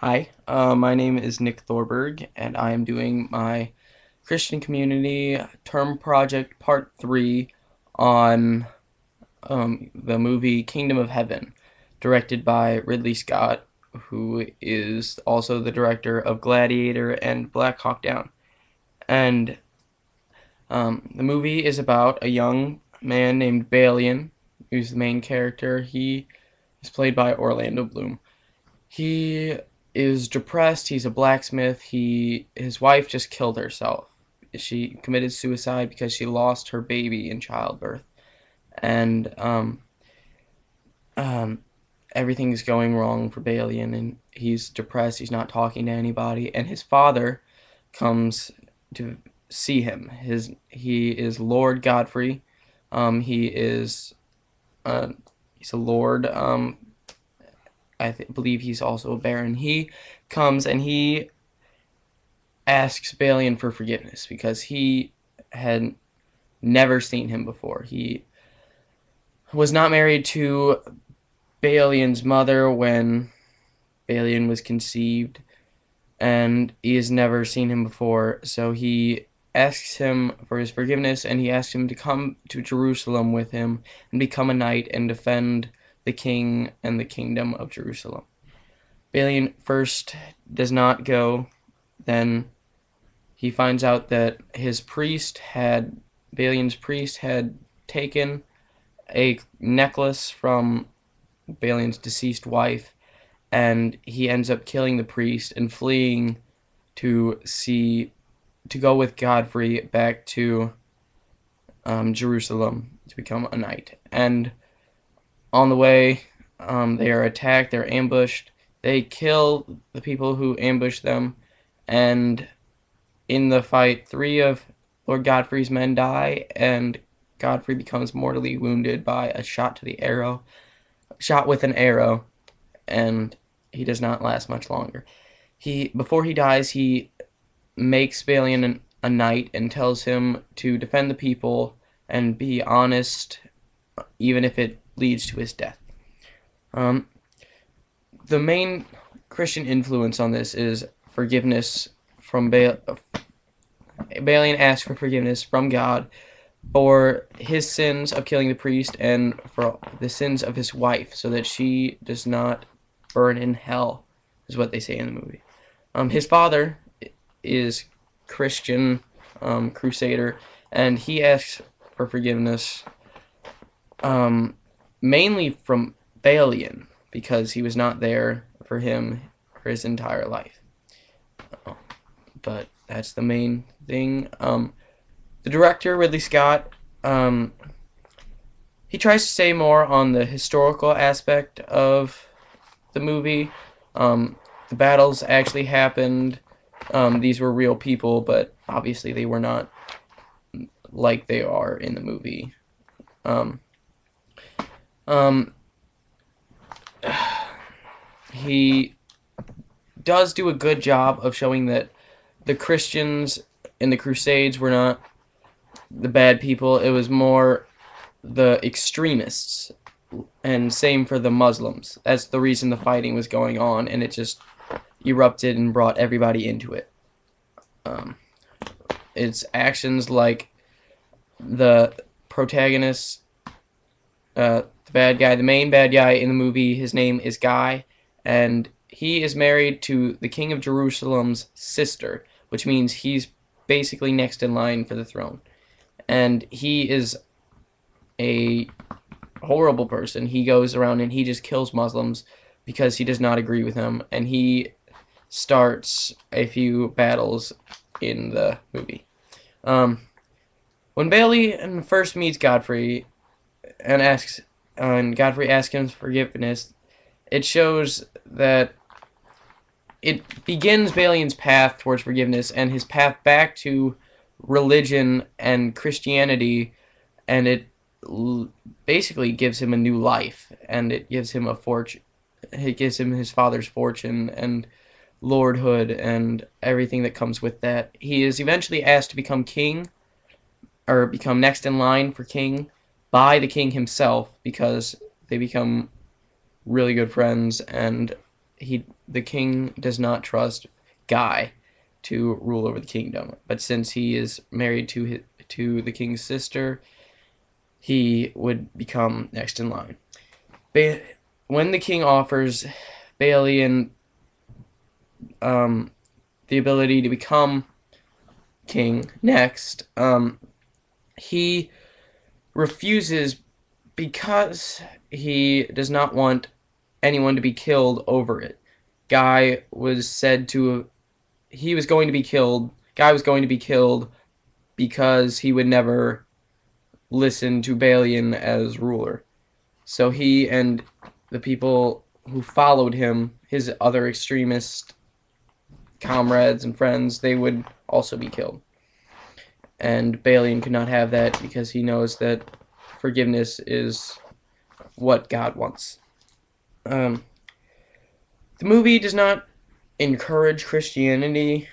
Hi, my name is Nick Thorberg, and I am doing my Christian Community Term Project Part 3 on the movie Kingdom of Heaven, directed by Ridley Scott, who is also the director of Gladiator and Black Hawk Down. And the movie is about a young man named Balian, who's the main character. He is played by Orlando Bloom. He is depressed. He's a blacksmith. His wife just killed herself. She committed suicide because she lost her baby in childbirth, and um, everything's going wrong for Balian, and he's depressed. He's not talking to anybody, and his father comes to see him. He is Lord Godfrey. He is uh, he's a lord. Believe he's also a baron. He comes and he asks Balian for forgiveness because he had never seen him before. He was not married to Balian's mother when Balian was conceived, and he has never seen him before. So he asks him for his forgiveness, and he asks him to come to Jerusalem with him and become a knight and defend the king and the kingdom of Jerusalem. Balian first does not go. Then he finds out that Balian's priest had taken a necklace from Balian's deceased wife, and he ends up killing the priest and fleeing to go with Godfrey back to Jerusalem to become a knight. And on the way, they are attacked. They're ambushed. They kill the people who ambushed them, and in the fight, 3 of Lord Godfrey's men die, and Godfrey becomes mortally wounded by a shot with an arrow, and he does not last much longer. Before he dies, he makes Balian a knight and tells him to defend the people and be honest, even if it leads to his death. The main Christian influence on this is forgiveness from Balian asks for forgiveness from God for his sins of killing the priest and for the sins of his wife, so that she does not burn in hell, is what they say in the movie. His father is Christian crusader, and he asks for forgiveness mainly from Balian because he was not there for him for his entire life. But that's the main thing. The director, Ridley Scott, he tries to stay more on the historical aspect of the movie. The battles actually happened. These were real people, but obviously they were not like they are in the movie. He does do a good job of showing that the Christians in the Crusades were not the bad people. It was more the extremists, and same for the Muslims. That's the reason the fighting was going on, and it just erupted and brought everybody into it. It's actions like the protagonist, the main bad guy in the movie, his name is Guy, and he is married to the King of Jerusalem's sister, which means he's basically next in line for the throne. And he is a horrible person. He goes around and he just kills Muslims because he does not agree with them, and he starts a few battles in the movie. When Balian first meets Godfrey and Godfrey asks him for forgiveness, it shows that it begins Balian's path towards forgiveness and his path back to religion and Christianity, and it basically gives him a new life, and it gives him a fortune. It gives him his father's fortune and lordhood and everything that comes with that. He is eventually asked to become king, or become next in line for king, by the king himself, because they become really good friends, and the king does not trust Guy to rule over the kingdom. But since he is married to the king's sister, he would become next in line. When the king offers Balian the ability to become king next, he refuses because he does not want anyone to be killed over it. Guy was said to he was going to be killed. Guy was going to be killed because he would never listen to Balian as ruler. So he and the people who followed him, his other extremist comrades and friends, they would also be killed. And Balian could not have that because he knows that forgiveness is what God wants. The movie does not encourage Christianity,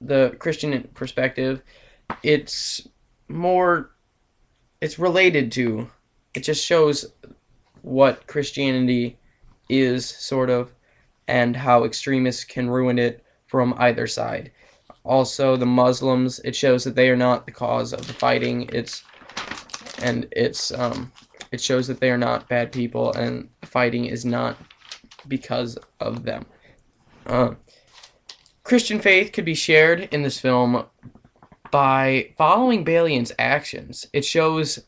the Christian perspective. It's more, it's related to, it just shows what Christianity is, sort of, and how extremists can ruin it from either side. Also, the Muslims, it shows that they are not the cause of the fighting. It shows that they are not bad people, and fighting is not because of them. Christian faith could be shared in this film by following Balian's actions. It shows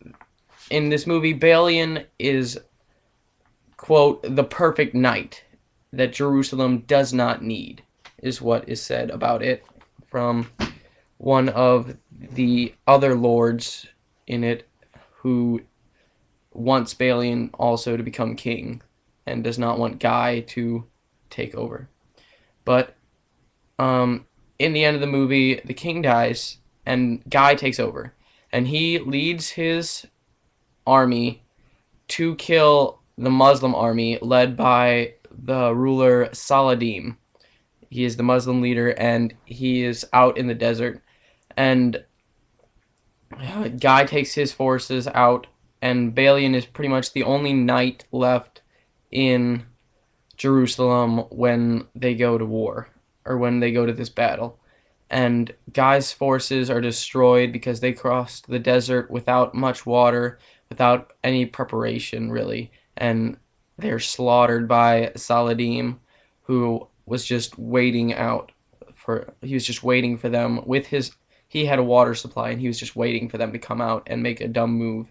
in this movie Balian is, quote, the perfect knight that Jerusalem does not need, is what is said about it from one of the other lords in it, who wants Balian also to become king and does not want Guy to take over. But in the end of the movie, the king dies and Guy takes over, and he leads his army to kill the Muslim army led by the ruler Saladin. He is the Muslim leader, and he is out in the desert, and Guy takes his forces out, and Balian is pretty much the only knight left in Jerusalem when they go to war, or when they go to this battle. And Guy's forces are destroyed because they crossed the desert without much water, without any preparation, really, and they're slaughtered by Saladin, who was just waiting for them with he had a water supply, and he was just waiting for them to come out and make a dumb move.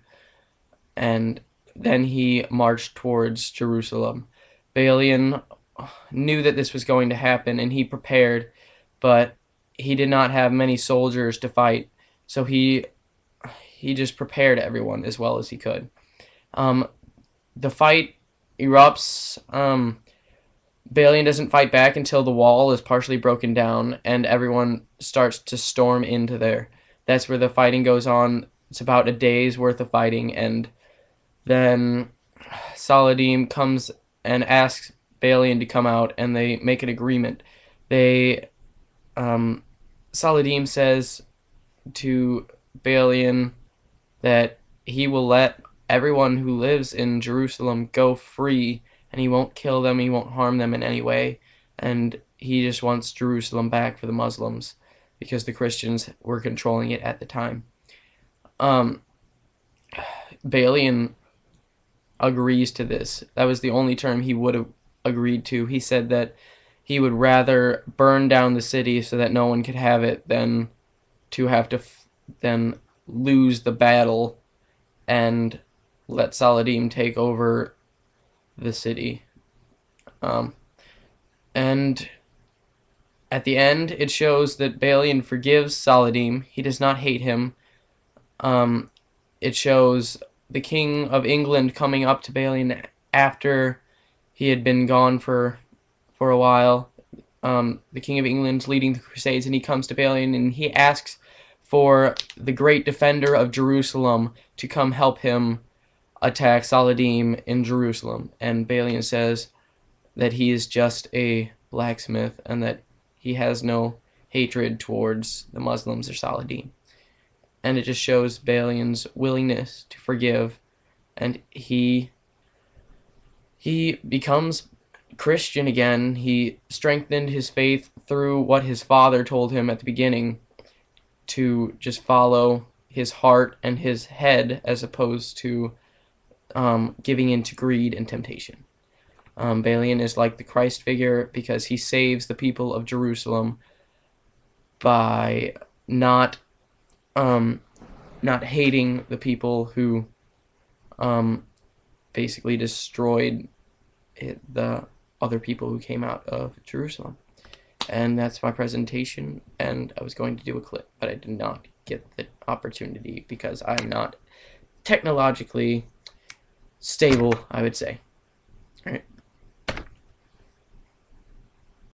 And then he marched towards Jerusalem. Balian knew that this was going to happen, and he prepared, but he did not have many soldiers to fight, so he just prepared everyone as well as he could. The fight erupts. Balian doesn't fight back until the wall is partially broken down and everyone starts to storm into there. That's where the fighting goes on. It's about a day's worth of fighting, and then Saladin comes and asks Balian to come out, and they make an agreement. Saladin says to Balian that he will let everyone who lives in Jerusalem go free, and he won't kill them, he won't harm them in any way, and he just wants Jerusalem back for the Muslims because the Christians were controlling it at the time. Balian agrees to this. That was the only term he would have agreed to. He said that he would rather burn down the city so that no one could have it than to have to then lose the battle and let Saladin take over the city. And at the end, it shows that Balian forgives Saladin. He does not hate him. It shows the King of England coming up to Balian after he had been gone for a while. The King of England's leading the Crusades, and he comes to Balian and he asks for the great defender of Jerusalem to come help him attack Saladin in Jerusalem. And Balian says that he is just a blacksmith and that he has no hatred towards the Muslims or Saladin. And it just shows Balian's willingness to forgive, and he becomes Christian again. He strengthened his faith through what his father told him at the beginning, to just follow his heart and his head as opposed to giving in to greed and temptation. Balian is like the Christ figure because he saves the people of Jerusalem by not um, not hating the people who um, basically destroyed the other people who came out of Jerusalem. And that's my presentation, and I was going to do a clip, but I did not get the opportunity because I'm not technologically stable, I would say.